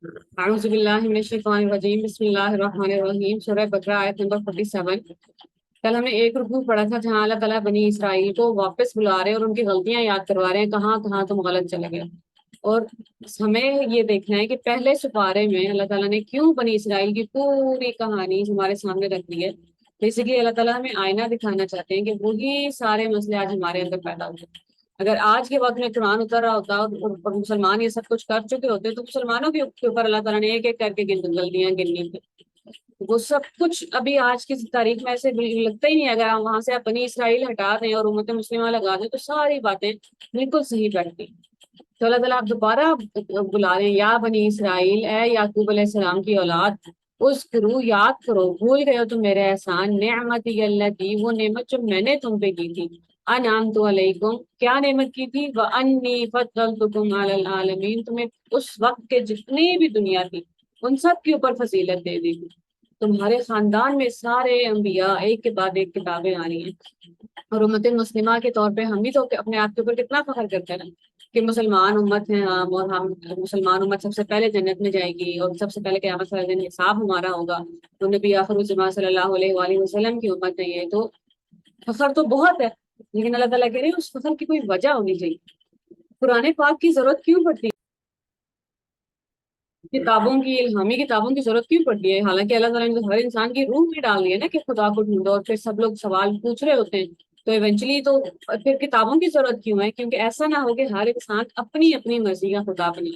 اعوذ باللہ من الشیطان الرجیم بسم اللہ الرحمن الرحیم سورہ بقرہ آیت نمبر 47۔ کل ہم نے ایک رکوع پڑھا تھا جہاں اللہ تعالیٰ بنی اسرائیل کو واپس بلا رہے ہیں اور ان کی غلطیاں یاد کروا رہے ہیں، کہاں کہاں تم غلط چلے گئے۔ اور ہمیں یہ دیکھنا ہے کہ پہلے سپارے میں اللہ تعالیٰ نے کیوں بنی اسرائیل کی پوری کہانی ہمارے سامنے رکھ دی ہے۔ بیسیکلی اللہ تعالیٰ ہمیں آئینہ دکھانا چاہتے ہیں کہ وہی سارے مسئلے آج ہمارے اندر پیدا ہوئے۔ اگر آج کے وقت میں قرآن اتر رہا ہوتا اور مسلمان یہ سب کچھ کر چکے ہوتے تو مسلمانوں کے اوپر اللہ تعالیٰ نے ایک ایک کر کے غلطیاں گننی تھی۔ وہ سب کچھ ابھی آج کی تاریخ میں ایسے لگتا ہی نہیں ہے۔ اگر آپ وہاں سے آپ بنی اسرائیل ہٹا دیں اور امت مسلمہ لگا دیں تو ساری باتیں بالکل صحیح بیٹھتی۔ تو اللہ تعالیٰ آپ دوبارہ بلا رہے ہیں، یا بنی اسرائیل، اے یعقوب علیہ السلام کی اولاد، اس کرو یاد کرو، بھول گئے ہو تم میرے احسان، نعمتی التی، وہ نعمت جو میں نے تم پہ کی تھی، انعمت علیکم، کیا نعمت کی تھی، وانی فضلتکم علی العالمین، تمہیں اس وقت کے جتنی بھی دنیا تھی ان سب کے اوپر فضیلت دے دی تھی۔ تمہارے خاندان میں سارے انبیاء ایک کے بعد ایک کتابیں آ رہی ہیں، اور امت مسلمہ کے طور پہ ہم بھی تو اپنے آپ کے اوپر کتنا فخر کرتے ہیں کہ مسلمان امت ہیں ہم، اور ہم مسلمان امت سب سے پہلے جنت میں جائے گی اور سب سے پہلے قیامت والے دن حساب ہمارا ہوگا، تو نبی آخر الزمان صلی اللہ علیہ وآلہ وسلم کی امت ہے یہ، تو فخر تو بہت ہے، لیکن اللہ تعالیٰ کہہ رہے ہیں اس فخر کی کوئی وجہ ہونی چاہیے۔ قرآن پاک کی ضرورت کیوں پڑتی ہے، کتابوں کی، الہامی کتابوں کی ضرورت کیوں پڑتی ہے؟ حالانکہ اللہ تعالیٰ نے تو ہر انسان کی روح میں ڈال دی ہے نا کہ خدا کو ڈھونڈو، اور پھر سب لوگ سوال پوچھ رہے ہوتے ہیں، تو ایونچولی تو پھر کتابوں کی ضرورت کیوں ہے؟ کیونکہ ایسا نہ ہو کہ ہر انسان اپنی اپنی مرضی کا خدا بنے۔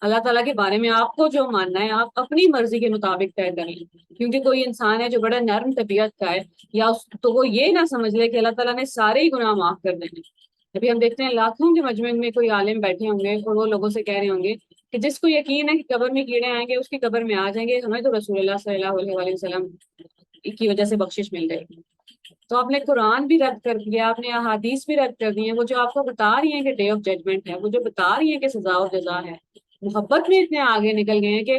اللہ تعالیٰ کے بارے میں آپ کو جو ماننا ہے آپ اپنی مرضی کے مطابق طے کریں، کیونکہ کوئی انسان ہے جو بڑا نرم طبیعت کا ہے، یا تو وہ یہ نہ سمجھ لے کہ اللہ تعالیٰ نے سارے ہی گناہ معاف کر دینے۔ ابھی ہم دیکھتے ہیں لاکھوں کے مجمع میں کوئی عالم بیٹھے ہوں گے اور وہ لوگوں سے کہہ رہے ہوں گے کہ جس کو یقین ہے کہ قبر میں کیڑے آئیں گے اس کی قبر میں آ جائیں گے، ہمیں تو رسول اللہ صلی اللہ علیہ وآلہ وسلم کی وجہ سے بخشش مل جائے گی۔ تو آپ نے قرآن بھی رد کر دیا، آپ نے احادیث بھی رد کر دی ہیں، وہ جو آپ کو بتا رہی ہیں کہ ڈے آف ججمنٹ ہے، وہ جو بتا رہی ہیں کہ سزا و جزا ہے، محبت میں اتنے آگے نکل گئے ہیں کہ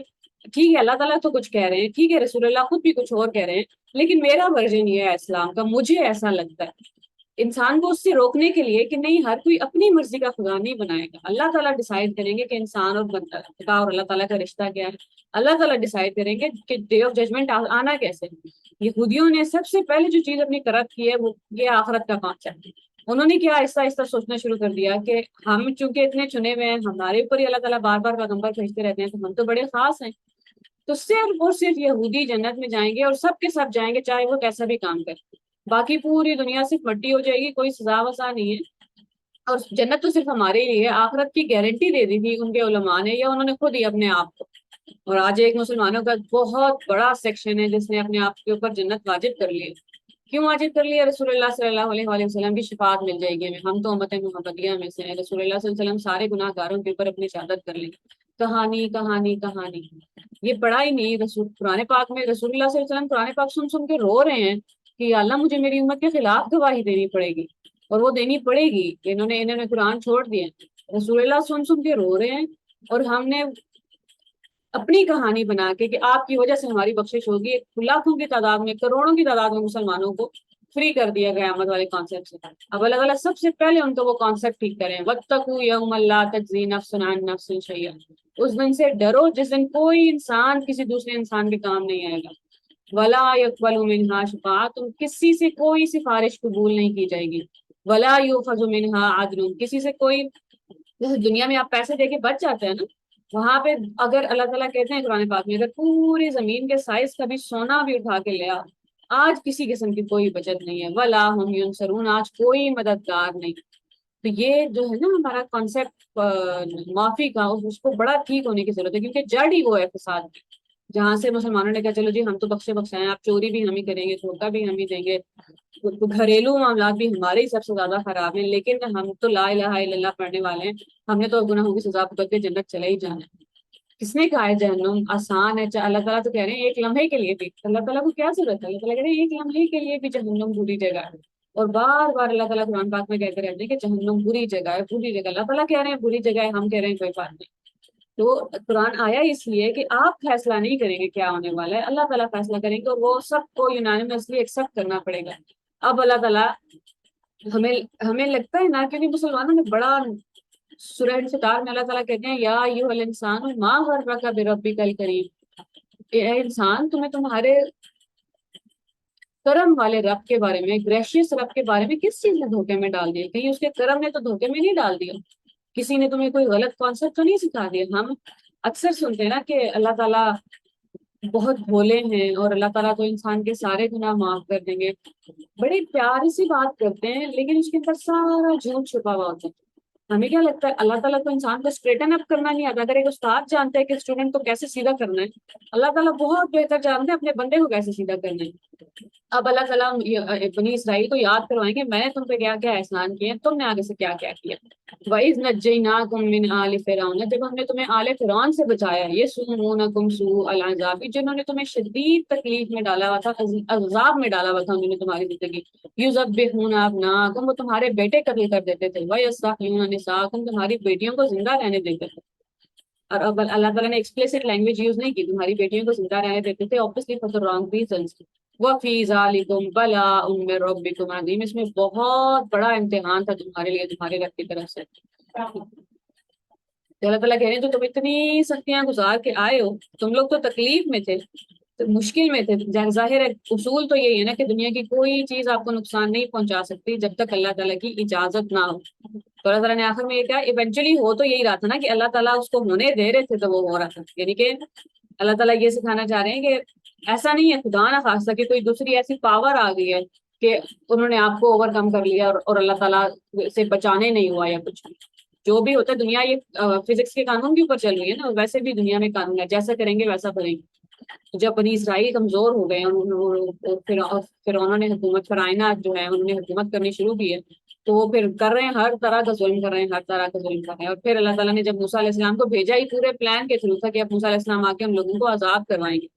ٹھیک ہے اللہ تعالیٰ تو کچھ کہہ رہے ہیں، ٹھیک ہے رسول اللہ خود بھی کچھ اور کہہ رہے ہیں، لیکن میرا ورژن یہ ہے اسلام کا، مجھے ایسا لگتا ہے۔ انسان کو اس سے روکنے کے لیے کہ نہیں، ہر کوئی اپنی مرضی کا خدا نہیں بنائے گا، اللہ تعالیٰ ڈیسائیڈ کریں گے کہ انسان اور بندہ خدا اور اللہ تعالیٰ کا رشتہ کیا ہے، اللہ تعالیٰ ڈیسائیڈ کریں گے کہ ڈے آف ججمنٹ آنا کیسے ہے۔ یہودیوں نے سب سے پہلے جو چیز اپنی طرف کی ہے وہ یہ آخرت کا کانسیپٹ ہے۔ انہوں نے کیا آہستہ آہستہ سوچنا شروع کر دیا کہ ہم چونکہ اتنے چنے ہوئے ہیں، ہمارے اوپر ہی اللہ تعالیٰ بار بار پیغمبر بھیجتے رہتے ہیں، تو ہم تو بڑے خاص ہیں، تو صرف اور صرف یہودی جنت میں جائیں گے اور سب کے سب جائیں گے چاہے وہ کیسا بھی کام کرے، باقی پوری دنیا صرف مٹی ہو جائے گی، کوئی سزا وسا نہیں ہے، اور جنت تو صرف ہمارے ہی لیے ہے۔ آخرت کی گارنٹی دے دی تھی ان کے علماء نے یا انہوں نے خود ہی اپنے آپ کو۔ اور آج ایک مسلمانوں کا بہت بڑا سیکشن ہے جس نے اپنے آپ کے اوپر جنت واجب کر لی ہے۔ کیوں واجب کر لیا؟ رسول اللہ صلی اللہ علیہ وآلہ وسلم کی شفاعت مل جائے گی، ہم تو امت محمدیہ میں سے ہیں، رسول اللہ صلی اللہ علیہ وسلم سارے گناہ گاروں کے اوپر اپنی شہادت کر لیں گے۔ کہانی کہانی کہانی، یہ پڑھا ہی نہیں رسول قرآن پاک میں، رسول اللہ صلی اللہ علیہ وسلم قرآن پاک سن سن کے رو رہے ہیں کہ یا اللہ مجھے میری امت کے خلاف گواہی دینی پڑے گی، اور وہ دینی پڑے گی کہ انہوں نے قرآن چھوڑ دیا۔ رسول اللہ سن سن کے رو رہے ہیں، اور ہم نے اپنی کہانی بنا کے کہ آپ کی وجہ سے ہماری بخشش ہوگی، لاکھوں کی تعداد میں، کروڑوں کی تعداد میں مسلمانوں کو فری کر دیا قیامت والے کانسیپٹ سے۔ اب اللہ تعالیٰ سب سے پہلے ان کو وہ کانسیپٹ ٹھیک کریں، واتقوا یوما لا تجزی نفس عن نفس شیئا، اس دن سے ڈرو جس دن کوئی انسان کسی دوسرے انسان کے کام نہیں آئے گا، ولا يقبل منها شفاعت، کسی سے کوئی سفارش قبول نہیں کی جائے گی، ولا یؤخذ منها عدل، کسی سے کوئی، جیسے دنیا میں آپ پیسے دے کے بچ جاتے ہیں نا، وہاں پہ اگر اللہ تعالیٰ کہتے ہیں قرآن پاک میں اگر پوری زمین کے سائز کا بھی سونا بھی اٹھا کے لیا، آج کسی قسم کی کوئی بچت نہیں ہے، ولا ہم ینصرون، آج کوئی مددگار نہیں۔ تو یہ جو ہے نا ہمارا کانسیپٹ معافی کا، اس کو بڑا ٹھیک ہونے کی ضرورت ہے، کیونکہ جڑ ہی وہ ہے فساد کی، جہاں سے مسلمانوں نے کہا چلو جی ہم تو بخشے بخشائیں، آپ چوری بھی ہم ہی کریں گے، دھوکہ بھی ہم ہی دیں گے، گھریلو معاملات بھی ہمارے ہی سب سے زیادہ خراب ہیں، لیکن ہم تو لا الہ الا اللہ پڑھنے والے ہیں، ہم نے تو گناہوں کی سزا بھگت کے جنت چلے ہی جانا ہے۔ کس نے کہا ہے جہنم آسان ہے؟ اللہ تعالیٰ تو کہہ رہے ہیں ایک لمحے کے لیے بھی، اللہ تعالیٰ کو کیا ضرورت ہے؟ اللہ تعالیٰ کہہ رہے ہیں ایک لمحے کے لیے بھی جہنم بری جگہ ہے، اور بار بار اللہ تعالیٰ قرآن پاک میں کہتے رہتے ہیں کہ جہنم بری جگہ ہے، بری جگہ، اللہ تعالیٰ کہہ رہے ہیں بری جگہ ہے، ہم کہہ رہے ہیں کوئی بات نہیں۔ تو قرآن آیا اس لیے کہ آپ فیصلہ نہیں کریں گے کیا ہونے والا ہے، اللہ تعالیٰ فیصلہ کریں گے، اور وہ سب کو یونانیمسلی ایکسیپٹ کرنا پڑے گا۔ اب اللہ تعالیٰ ہمیں ہمیں لگتا ہے نا، کیونکہ مسلمانوں نے بڑا سورہ انفطار میں اللہ تعالیٰ کہتے ہیں یا ایھا الانسان ما غرک بربک الکریم، اے انسان تمہیں تمہارے کرم والے رب کے بارے میں، گریشیس رب کے بارے میں کس چیز نے دھوکے میں ڈال دیا؟ کہیں اس کے کرم نے تو دھوکے میں نہیں ڈال دیا؟ کسی نے تمہیں کوئی غلط کانسیپٹ تو نہیں سکھا دیا؟ ہم اکثر سنتے ہیں نا کہ اللہ تعالیٰ بہت بھولے ہیں اور اللہ تعالیٰ تو انسان کے سارے گناہ معاف کر دیں گے، بڑی پیاری سی بات کرتے ہیں لیکن اس کے اندر سارا جھوٹ چھپا ہوا ہوتا ہے۔ ہمیں کیا لگتا ہے اللہ تعالیٰ کو انسان کو اسٹریٹن اپ کرنا نہیں آتا؟ اگر ایک استاد جانتا ہے کہ اسٹوڈنٹ کو کیسے سیدھا کرنا ہے، اللہ تعالیٰ بہت بہتر جانتے ہیں اپنے بندے کو کیسے سیدھا کرنا ہے۔ اب اللہ تعالیٰ بنی اسرائیل کو یاد کروائیں گے میں نے تم پہ کیا کیا احسان کیے ہیں، تم نے آگے سے کیا کیا کیا۔ وَإِذْ نَجَّيْنَاكُمْ مِنْ آلِ فِرْعَوْنَ، جب ہم نے تمہیں آل فرعون سے بچایا، يَسُومُونَكُمْ سُوءَ الْعَذَابِ، جنہوں نے تمہیں شدید تکلیف میں ڈالا ہوا تھا، عذاب میں ڈالا ہوا تھا انہوں نے تمہاری زندگی۔ يُذَبِّحُونَ أَبْنَاءَكُمْ، وہ تمہارے بیٹے قتل کر دیتے تھے، وَيَسْتَحْيُونَ نِسَاءَكُمْ، تمہاری بیٹیوں کو زندہ رہنے دیتے تھے۔ اور اب اللہ تعالیٰ نے ایکسپلیسٹ لینگویج یوز نہیں کی، تمہاری بیٹیوں کو زندہ رہنے دیتے تھے obviously for the wrong reasons۔ وَفِي ذَلِكُمْ بَلَاءٌ مِّن رَبِّكُمْ عَظِيمٌ، اس میں بہت بڑا امتحان تھا تمہارے لیے تمہارے رب کی طرف سے۔ تو اللہ تعالیٰ کہہ رہے ہیں جو تم اتنی سختیاں گزار کے آئے ہو، تم لوگ تو تکلیف میں تھے، تو مشکل میں تھے، ظاہر ہے اصول تو یہی ہے نا کہ دنیا کی کوئی چیز آپ کو نقصان نہیں پہنچا سکتی جب تک اللہ تعالیٰ کی اجازت نہ ہو۔ تو اللہ تعالیٰ نے آخر میں یہ کہا ایونچولی ہو تو یہی رہا تھا نا کہ اللہ تعالیٰ اس کو ہونے دے رہے تھے تو وہ ہو رہا تھا، یعنی کہ اللہ تعالیٰ یہ سکھانا چاہ رہے ہیں کہ ایسا نہیں ہے خدا نہ خواستہ کہ کوئی دوسری ایسی پاور آ گئی ہے کہ انہوں نے آپ کو اوور کم کر لیا اور اللہ تعالیٰ سے بچانے نہیں ہوا یا کچھ بھی۔ جو بھی ہوتا ہے دنیا یہ فزکس کے قانون کے اوپر چل رہی ہے نا، ویسے بھی دنیا میں قانون ہے جیسا کریں گے ویسا بھریں گے۔ جب بنی اسرائیل کمزور ہو گئے پھر انہوں نے حکومت فرعونہ جو ہے انہوں نے حکومت کرنی شروع کی ہے، تو وہ پھر کر رہے ہیں ہر طرح کا ظلم کر رہے ہیں، ہر طرح کا ظلم کر رہے ہیں۔ اور پھر اللہ تعالیٰ نے جب موسیٰ علیہ السلام کو بھیجا ہی پورے پلان کے تھرو تھا کہ اب موسیٰ علیہ السلام آ کے ہم لوگوں کو عذاب کروائیں گے،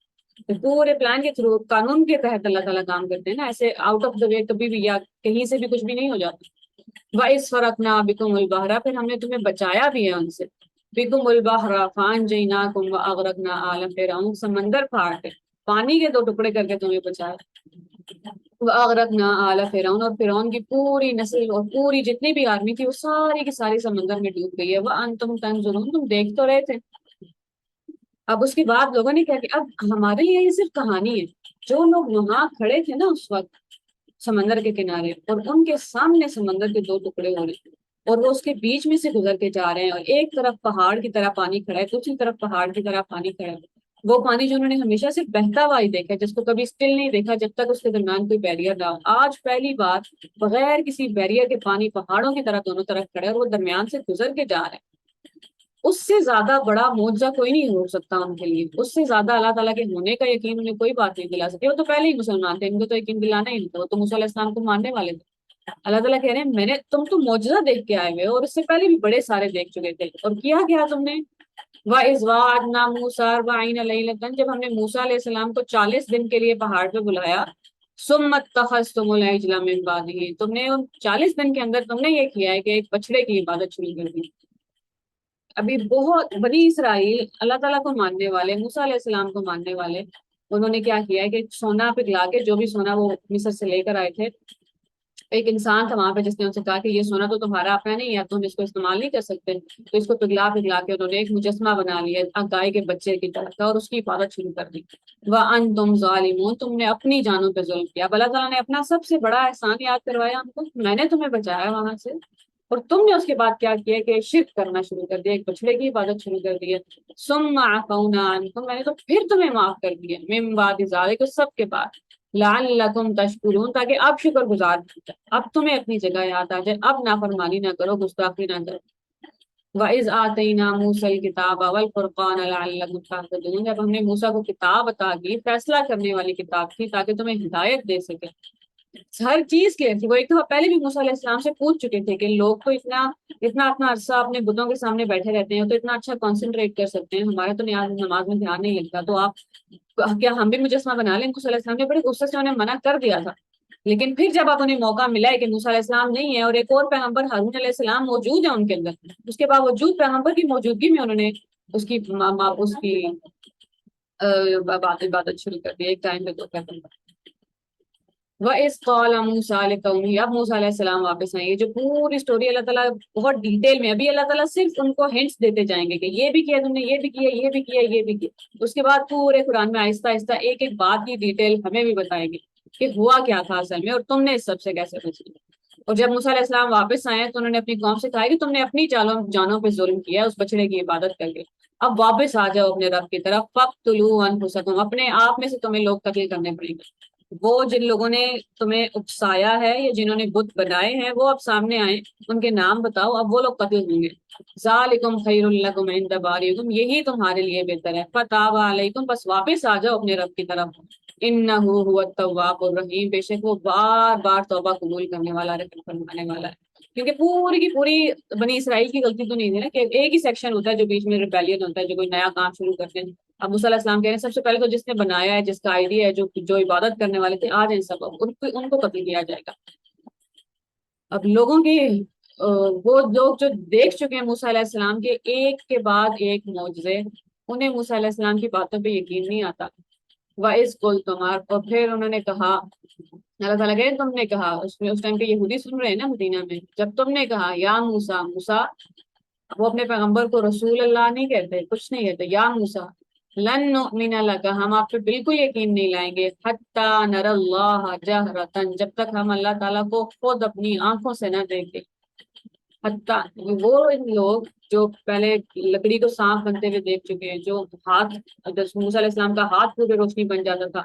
تو پورے پلان کے تھرو قانون کے تحت اللہ تعالیٰ کام کرتے ہیں نا، ایسے آؤٹ آف دا وے کبھی بھی یا کہیں سے بھی کچھ بھی نہیں ہو جاتا۔ وَإِذْ فَرَقْنَا بِكُمُ الْبَحْرَ، پھر ہم نے تمہیں بچایا بھی ہے ان سے، بِكُمُ الْبَحْرَ فَأَنْجَيْنَاكُمْ وَأَغْرَقْنَا آلَ فِرْعَوْنَ، سمندر پھاڑ کے پانی کے دو ٹکڑے کر کے تمہیں بچایا، وَأَغْرَقْنَا آلَ فِرْعَوْنَ، اور فرعون کی پوری نسل اور پوری جتنی بھی آرمی تھی وہ ساری کی ساری سمندر میں ڈوب گئی ہے، وَأَنْتُمْ تَنْظُرُونَ، تم دیکھ تو رہے تھے۔ اب اس کے بعد لوگوں نے کہا کہ اب ہمارے لیے یہ صرف کہانی ہے، جو لوگ وہاں کھڑے تھے نا اس وقت سمندر کے کنارے اور ان کے سامنے سمندر کے دو ٹکڑے ہو رہے ہیں اور وہ اس کے بیچ میں سے گزر کے جا رہے ہیں، اور ایک طرف پہاڑ کی طرح پانی کھڑا ہے، دوسری طرف پہاڑ کی طرح پانی کھڑا ہے، وہ پانی جو انہوں نے ہمیشہ صرف بہتا ہوا ہی دیکھا ہے، جس کو کبھی اسٹل نہیں دیکھا جب تک اس کے درمیان کوئی بیریئر نہ ہو۔ آج پہلی بار بغیر کسی بیریئر کے پانی پہاڑوں کی طرح دونوں طرف کھڑے ہے اور وہ درمیان سے گزر کے جا رہے ہیں۔ اس سے زیادہ بڑا معجزہ کوئی نہیں ہو سکتا ان کے لیے، اس سے زیادہ اللہ تعالیٰ کے ہونے کا یقین انہیں کوئی بات نہیں دلا سکتی۔ وہ تو پہلے ہی مسلمان تھے، ان کو تو یقین دلانا ہی نہیں تھا، وہ تو موسیٰ علیہ السلام کو ماننے والے تھے۔ اللہ تعالیٰ کہہ رہے ہیں تم تو معجزہ دیکھ کے آئے ہوئے ہو، اور اس سے پہلے بھی بڑے سارے دیکھ چکے تھے، اور کیا تم نے؟ وَإِذْ وَعَدْنَا مُوسَىٰ 40 لَيْلَةً، جب ہم نے موسیٰ علیہ السلام کو 40 دن کے لیے پہاڑ پہ بلایا، ثُمَّ اتَّخَذْتُمُ الْعِجْلَ مِن بَعْدِهِ، تم نے ان 40 دن کے اندر تم نے یہ کیا ہے کہ ایک بچڑے کی عبادت شروع کر دی۔ ابھی بہت بنی اسرائیل اللہ تعالیٰ کو ماننے والے، موسیٰ علیہ السلام کو ماننے والے، انہوں نے کیا کیا ہے کہ سونا پگھلا کے، جو بھی سونا وہ مصر سے لے کر آئے تھے، ایک انسان تھا وہاں پہ جس نے ان سے کہا کہ یہ سونا تو تمہارا اپنا نہیں ہے، تم اس کو استعمال نہیں کر سکتے، تو اس کو پگھلا کے انہوں نے ایک مجسمہ بنا لیا گائے کے بچے کی طرح کا، اور اس کی عبادت شروع کر دی۔ وَأَنْتُمْ ظَالِمُونَ، تم نے اپنی جانوں پہ ظلم کیا۔ اب اللہ تعالیٰ نے اپنا سب سے بڑا احسان یاد کروایا ہم کو، میں نے تمہیں بچایا وہاں سے، اور تم نے اس کے بعد کیا کیا کہ شرک کرنا شروع کر دیا، ایک بچڑے کی عبادت شروع کر دی ہے۔ ثُمَّ عَفَوْنَا عَنْكُمْ، میں نے تو پھر تمہیں معاف کر دیا، مِن بَعْدِ ذَلِكَ، سب کے بعد، لَعَلَّكُمْ تَشْكُرُونَ، تاکہ اب شکر گزار بن جائے، اب تمہیں اپنی جگہ یاد آ جائے، اب نافرمانی نہ کرو، گستاخی نہ کرو۔ وَإِذْ آتَيْنَا مُوسَى الْكِتَابَ وَالْفُرْقَانَ لَعَلَّكُمْ تَهْتَدُونَ، جب ہم نے موسیٰ کو کتاب عطا کی، فیصلہ کرنے والی کتاب تھی تاکہ تمہیں ہدایت دے سکے، ہر چیز کلیئر تھی۔ وہ ایک دفعہ پہلے بھی موسیٰ علیہ السلام سے پوچھ چکے تھے کہ لوگ تو اتنا عرصہ اپنے بتوں کے سامنے بیٹھے رہتے ہیں، تو اتنا اچھا کنسنٹریٹ کر سکتے ہیں، ہمارا تو نماز میں دھیان نہیں لگتا، تو آپ کیا ہم بھی مجسمہ بنا لیں؟ موسیٰ علیہ السلام نے بڑے غصے سے انہیں منع کر دیا تھا، لیکن پھر جب اب انہیں موقع ملا ہے کہ موسیٰ علیہ السلام نہیں ہے اور ایک اور پیغمبر ہارون علیہ السلام موجود ہے ان کے اندر، اس کے باوجود پیغمبر کی موجودگی میں انہوں نے اس کی عبادت شروع کر دی، ایک ٹائم پہ دو پیغمبر۔ وَإِذْ قَالَ مُوسَىٰ لِقَوْمِهِ، اب موسیٰ علیہ السلام واپس آئیں گے. جو پوری سٹوری اللہ تعالیٰ بہت ڈیٹیل میں، ابھی اللہ تعالیٰ صرف ان کو ہنٹس دیتے جائیں گے کہ یہ بھی کیا تم نے، یہ بھی کیا، یہ بھی کیا، یہ بھی کیا. اس کے بعد پورے قرآن میں آہستہ آہستہ ایک ایک بات کی ڈیٹیل ہمیں بھی بتائیں گے کہ ہوا کیا تھا اصل میں، اور تم نے اس سب سے کیسے بچی. اور جب موسیٰ علیہ السلام واپس آئے تو انہوں نے اپنی قوم سے کہا کہ تم نے اپنی جانوں پہ ظلم کیا اس بچڑے کی عبادت کر کے، اب واپس آ جاؤ اپنے رب کی طرف. فَاقْتُلُوا أَنفُسَكُمْ، اپنے آپ میں سے تمہیں لوگ قتل کرنے پڑیں گے. وہ جن لوگوں نے تمہیں اکسایا ہے یا جنہوں نے بت بنائے ہیں وہ اب سامنے آئے، ان کے نام بتاؤ، اب وہ لوگ قتل ہوں گے. ذالکم خیر لکم عند بارئکم، یہی تمہارے لیے بہتر ہے. فتاب علیکم، بس واپس آ جاؤ اپنے رب کی طرف. انہ هو التواب الرحیم، بے شک وہ بار بار توبہ قبول کرنے والا، رحم فرمانے والا ہے. کیونکہ پوری کی پوری بنی اسرائیل کی غلطی تو نہیں ہے نا کہ ایک ہی سیکشن ہوتا ہے جو بیچ میں ریبیلین ہوتا ہے، جو کوئی نیا کام شروع کرتے ہیں. اب موسیٰ علیہ السلام کہہ رہے ہیں سب سے پہلے تو جس نے بنایا ہے، جس کا آئیڈیا ہے، جو عبادت کرنے والے تھے، آج ان سب ان کو قتل کیا جائے گا. اب لوگوں کی وہ لوگ جو دیکھ چکے ہیں موسیٰ علیہ السلام کے ایک بعد ایک معجزے، انہیں موسیٰ علیہ السلام کی باتوں پہ یقین نہیں آتا. وَإِذْ قُلْتُمْ، اور پھر انہوں نے کہا، اللہ تعالیٰ کہے تم نے کہا، اس ٹائم پہ یہودی سن رہے ہیں نا مدینہ میں، جب تم نے کہا یا موسیٰ، موسیٰ، وہ اپنے پیغمبر کو رسول اللہ نہیں کہتے، کچھ نہیں کہتے، یا موسیٰ لن نؤمن لک، ہم آپ پہ بالکل یقین نہیں لائیں گے، حتی نر اللہ جہرتن، جب تک ہم اللہ تعالیٰ کو خود اپنی آنکھوں سے نہ دیکھیں. حتی، وہ لوگ جو پہلے لکڑی کو سانپ بنتے ہوئے دیکھ چکے ہیں، جو ہاتھ، موسیٰ علیہ السلام کا ہاتھ پورے روشنی بن جاتا تھا.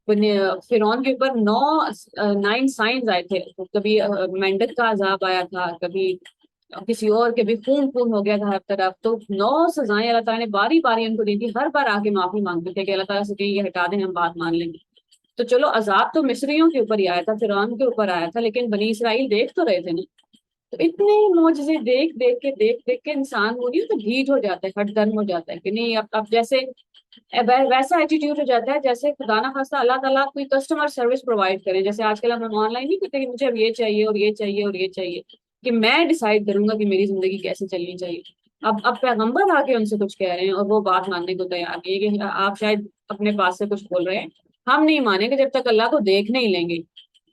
فرعون کے اوپر 9 سائنز آئے تھے، کبھی مینڈک کا عذاب آیا تھا، کبھی کسی اور کے بھی خون خون ہو گیا تھا ہر طرف. تو 9 سزائیں اللہ تعالیٰ نے باری باری ان کو دی تھی، ہر بار آ کے معافی مانگتے تھے کہ اللہ تعالیٰ سے کہ یہ ہٹا دیں، ہم بات مان لیں گے. تو چلو عذاب تو مصریوں کے اوپر ہی آیا تھا، فرعون کے اوپر آیا تھا، لیکن بنی اسرائیل دیکھ تو رہے تھے نا. تو اتنے معجزے دیکھ کے انسان وہ نہیں تو ڈھیٹ ہو جاتا ہے، ہٹ درم ہو جاتا ہے کہ نہیں. اب جیسے ویسا ایٹیٹیوڈ ہو جاتا ہے جیسے خدا نہ خواستہ اللہ تعالیٰ کوئی کسٹمر سروس پرووائڈ کرے. جیسے آج کل ہم آن لائن نہیں کرتے کہ مجھے اب یہ چاہیے اور یہ چاہیے اور یہ چاہیے، کہ میں ڈیسائیڈ کروں گا کہ میری زندگی کیسے چلنی چاہیے. اب پیغمبر آ کے ان سے کچھ کہہ رہے ہیں اور وہ بات ماننے کو تیار نہیں ہے کہ آپ شاید اپنے پاس سے کچھ بول رہے ہیں، ہم نہیں مانیں گے جب تک اللہ کو دیکھ نہیں لیں گے.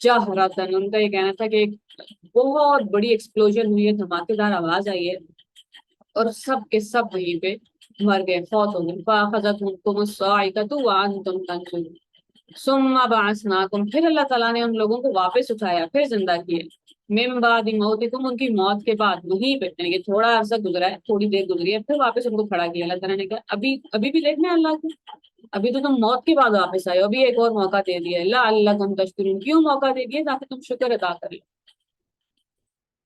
جاہراتن، ان کا یہ کہنا تھا کہ ایک بہت بڑی ایکسپلوژن ہوئی ہے، دھماکے دار آواز آئی ہے، اور سب کے سب وہیں پہ مر گئے، فوت ہو گئے. فَأَخَذَتْهُمُ الصَّاعِقَةُ وَأَنْتُمْ تَنظُرُونَ ثُمَّ بَعَثْنَاكُمْ، پھر اللہ تعالیٰ نے ان لوگوں کو واپس اٹھایا، پھر زندہ کیے. مِن بَعْدِ مَوْتِكُمْ، ان کی موت کے بعد، وہیں پہ یہ تھوڑا عرصہ گزرا ہے، تھوڑی دیر گزری ہے، پھر واپس ان کو کھڑا کیا. اللہ تعالیٰ نے کہا ابھی بھی دیکھنا ہے اللہ کو، ابھی تو تم موت کے بعد واپس آئے ہو، ابھی ایک اور موقع دے دیا ہے. لَعَلَّكُمْ تَشْكُرُونَ، کیوں موقع دے دیا؟ تاکہ تم شکر ادا کر لو.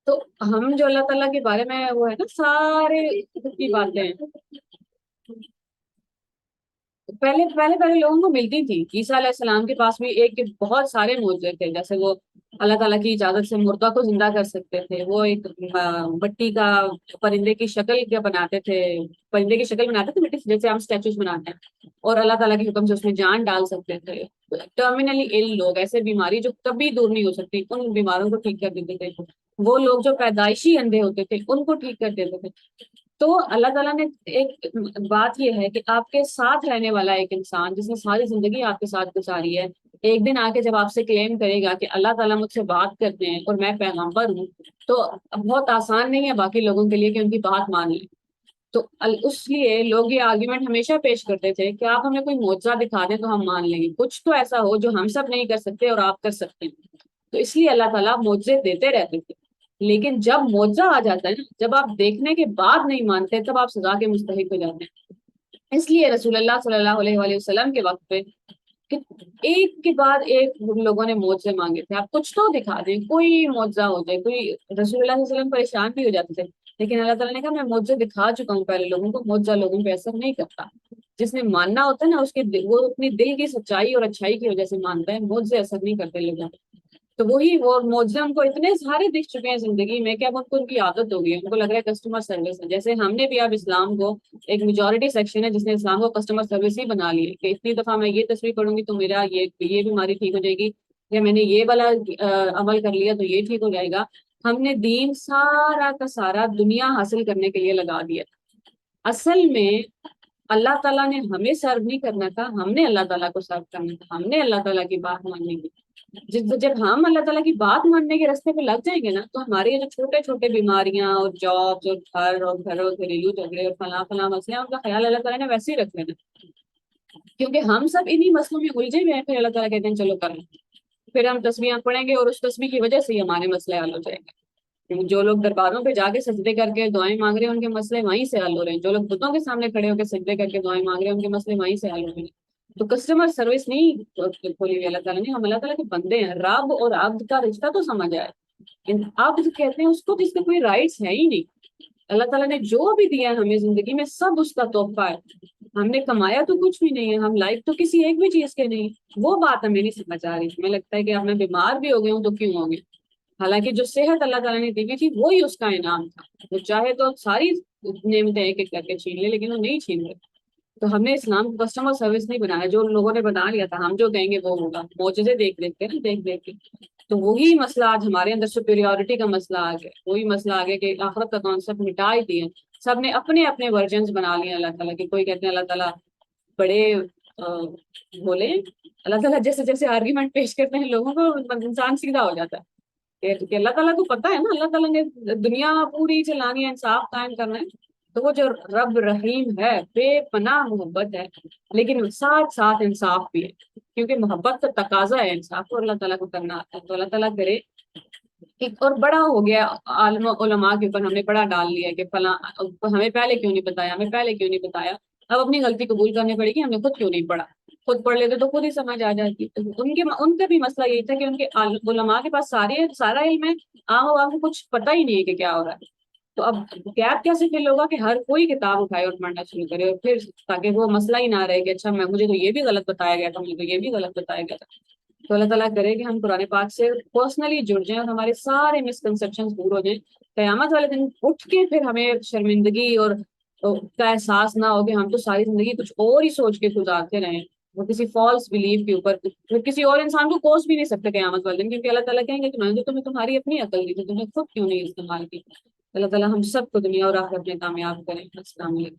تو ہم جو اللہ تعالیٰ کے بارے میں وہ ہے نا سارے کی باتیں پہلے لوگوں کو ملتی تھی. عیسیٰ علیہ السلام کے پاس بھی ایک بہت سارے معجزے تھے، جیسے وہ اللہ تعالیٰ کی اجازت سے مردہ کو زندہ کر سکتے تھے، وہ ایک مٹی کا پرندے کی شکل کیا بناتے تھے، پرندے کی شکل بناتے تھے مٹی سے، جیسے ہم اسٹیچوز بناتے ہیں، اور اللہ تعالیٰ کے حکم سے اس میں جان ڈال سکتے تھے. ٹرمینلی ال لوگ، ایسے بیماری جو کبھی دور نہیں ہو سکتی، ان بیماروں کو ٹھیک کر دیتے تھے. وہ لوگ جو پیدائشی اندھے ہوتے تھے ان کو ٹھیک کر دیتے تھے. تو اللہ تعالیٰ نے ایک بات یہ ہے کہ آپ کے ساتھ رہنے والا ایک انسان جس نے ساری زندگی آپ کے ساتھ گزاری ہے، ایک دن آ کے جب آپ سے کلیم کرے گا کہ اللہ تعالیٰ مجھ سے بات کرتے ہیں اور میں پیغمبر ہوں، تو بہت آسان نہیں ہے باقی لوگوں کے لیے کہ ان کی بات مان لیں. تو اس لیے لوگ یہ آرگیومنٹ ہمیشہ پیش کرتے تھے کہ آپ ہمیں کوئی معجزہ دکھا دیں تو ہم مان لیں گے، کچھ تو ایسا ہو جو ہم سب نہیں کر سکتے اور آپ کر سکتے ہیں. تو اس لیے اللہ تعالیٰ معجزے دیتے رہتے تھے. لیکن جب معجزہ آ جاتا ہے نا، جب آپ دیکھنے کے بعد نہیں مانتے، تب آپ سزا کے مستحق ہو جاتے ہیں. اس لیے رسول اللہ صلی اللہ علیہ وآلہ وسلم کے وقت پہ کہ ایک کے بعد ایک لوگوں نے معجزے مانگے تھے، آپ کچھ تو دکھا دیں، کوئی معجزہ ہو جائے. کوئی رسول اللہ صلی اللہ علیہ وسلم پریشان بھی ہو جاتے تھے، لیکن اللہ تعالیٰ نے کہا میں معجزے دکھا چکا ہوں پہلے لوگوں کو، معجزہ لوگوں پہ اثر نہیں کرتا. جس نے ماننا ہوتا ہے نا، اس کے وہ اپنی دل کی سچائی اور اچھائی کی وجہ سے مانتا ہے، معجزے اثر نہیں کرتے لوگوں پہ. تو وہی وہ معجزے ان کو اتنے سارے دکھ چکے ہیں زندگی میں کہ اب ان کو ان کی عادت ہو گئی ہے، ان کو لگ رہا ہے کسٹمر سروس ہے. جیسے ہم نے بھی اب اسلام کو، ایک میجورٹی سیکشن ہے جس نے اسلام کو کسٹمر سروس ہی بنا لی ہے کہ اتنی دفعہ میں یہ تصویر پڑھوں گی تو میرا یہ بیماری ٹھیک ہو جائے گی، یا میں نے یہ والا عمل کر لیا تو یہ ٹھیک ہو جائے گا. ہم نے دین سارا کا سارا دنیا حاصل کرنے کے لیے لگا دیا. اصل میں اللہ تعالیٰ نے ہمیں سرو نہیں کرنا تھا، ہم نے اللہ تعالیٰ کو سرو کرنا تھا، ہم نے اللہ تعالیٰ کی بات ماننی تھی. جب ہم اللہ تعالیٰ کی بات ماننے کے راستے پہ لگ جائیں گے نا، تو ہمارے یہ جو چھوٹے چھوٹے بیماریاں اور جابس اور گھر اور گھریلو جھگڑے اور فلاں فلاں مسئلے ہیں، ان کا خیال اللہ تعالیٰ نے ویسے ہی رکھ لینا، کیونکہ ہم سب انہی مسئلوں میں الجھے ہوئے ہیں، پھر اللہ تعالیٰ کہتے ہیں چلو کریں، پھر ہم تسبیحاں پڑھیں گے اور اس تسبیح کی وجہ سے ہی ہمارے مسئلے حل ہو جائیں گے۔ جو لوگ درباروں پہ جا کے سجدے کر کے دعائیں مانگ رہے ہیں ان کے مسئلے وہیں سے حل ہو رہے ہیں، جو لوگ بتوں کے سامنے کھڑے ہو کے سجدے کر کے دعائیں مانگ رہے ہیں ان کے مسئلے وہیں سے حل ہو رہے ہیں۔ تو کسٹمر سروس نہیں کھولی ہوئی اللہ تعالیٰ نے، ہم اللہ تعالیٰ کے بندے ہیں، رب اور عبد کا رشتہ تو سمجھ آئے۔ عبد کہتے ہیں اس کو جس کے کوئی رائٹس ہے ہی نہیں، اللہ تعالیٰ نے جو بھی دیا ہے ہمیں زندگی میں سب اس کا تحفہ ہے، ہم نے کمایا تو کچھ بھی نہیں ہے، ہم لائق تو کسی ایک بھی چیز کے نہیں، وہ بات ہمیں نہیں سمجھ آ رہی، ہمیں لگتا ہے کہ اب میں بیمار بھی ہو گئی ہوں تو کیوں ہو گئی، حالانکہ جو صحت اللہ تعالیٰ نے دی ہوئی تھی وہی اس کا انعام تھا، وہ چاہے تو ساری نعمتیں ایک ایک کر کے چھین لے، لیکن وہ نہیں چھین رہے۔ تو ہم نے اسلام کو کسٹمر سروس نہیں بنایا، جو لوگوں نے بنا لیا تھا ہم جو کہیں گے وہ ہوگا، معجزے دیکھ دیکھ کے نا، دیکھ دیکھ کے، تو وہی مسئلہ آج ہمارے اندر سپیریورٹی کا مسئلہ آ گیا، وہی مسئلہ آ گیا کہ آخرت کا کانسیپٹ مٹا ہی دیے، سب نے اپنے اپنے ورژنز بنا لیے اللہ تعالیٰ کے، کوئی کہتے ہیں اللہ تعالیٰ بڑے بولے، اللہ تعالیٰ جیسے جیسے آرگیومنٹ پیش کرتے ہیں لوگوں کو انسان سیدھا ہو جاتا ہے کہ اللہ تعالیٰ کو پتا ہے نا، اللہ تعالیٰ نے دنیا پوری چلانی ہے، انصاف قائم کرنا ہے، تو وہ جو رب رحیم ہے، بے پناہ محبت ہے، لیکن ساتھ ساتھ انصاف بھی ہے، کیونکہ محبت کا تقاضا ہے انصاف کو اللہ تعالیٰ کو کرنا آتا ہے، تو اللہ تعالیٰ کرے۔ ایک اور بڑا ہو گیا عالم علماء کے اوپر ہم نے بڑا ڈال لیا کہ فلاں ہمیں پہلے کیوں نہیں بتایا، ہمیں پہلے کیوں نہیں بتایا، اب اپنی غلطی قبول کرنی پڑے گی، ہم نے خود کیوں نہیں پڑھا، خود پڑھ لیتے تو خود ہی سمجھ آ جاتی۔ ان کا بھی مسئلہ یہی تھا کہ ان کے علماء کے پاس سارا علم ہے، عام عوام کو کچھ پتہ ہی نہیں ہے کہ کیا ہو رہا ہے، تو اب گیپ کیسے فل ہوگا کہ ہر کوئی کتاب اٹھائے اور پڑھنا شروع کرے، اور پھر تاکہ وہ مسئلہ ہی نہ رہے کہ اچھا مجھے تو یہ بھی غلط بتایا گیا تھا، مجھے تو یہ بھی غلط بتایا گیا تھا۔ تو اللہ تعالیٰ کرے کہ ہم قرآن پاک سے پرسنلی جڑ جائیں اور ہمارے سارے مسکنسیپشن دور ہو جائیں، قیامت والے دن اٹھ کے پھر ہمیں شرمندگی اور کا احساس نہ ہو کہ ہم تو ساری زندگی کچھ اور ہی سوچ کے گزارتے رہے، وہ کسی فالس بلیف کے اوپر، پھر کسی اور انسان کو کوس بھی نہیں سکتے قیامت والے دن، کیونکہ اللہ تعالیٰ کہیں گے کہ میں نے تمہیں تمہاری اپنی عقل دی تھی، تمہیں خود کیوں نہیں استعمال کی۔ اللہ تعالیٰ ہم سب کو دنیا اور آخرت میں کامیاب کریں۔ السلام علیکم۔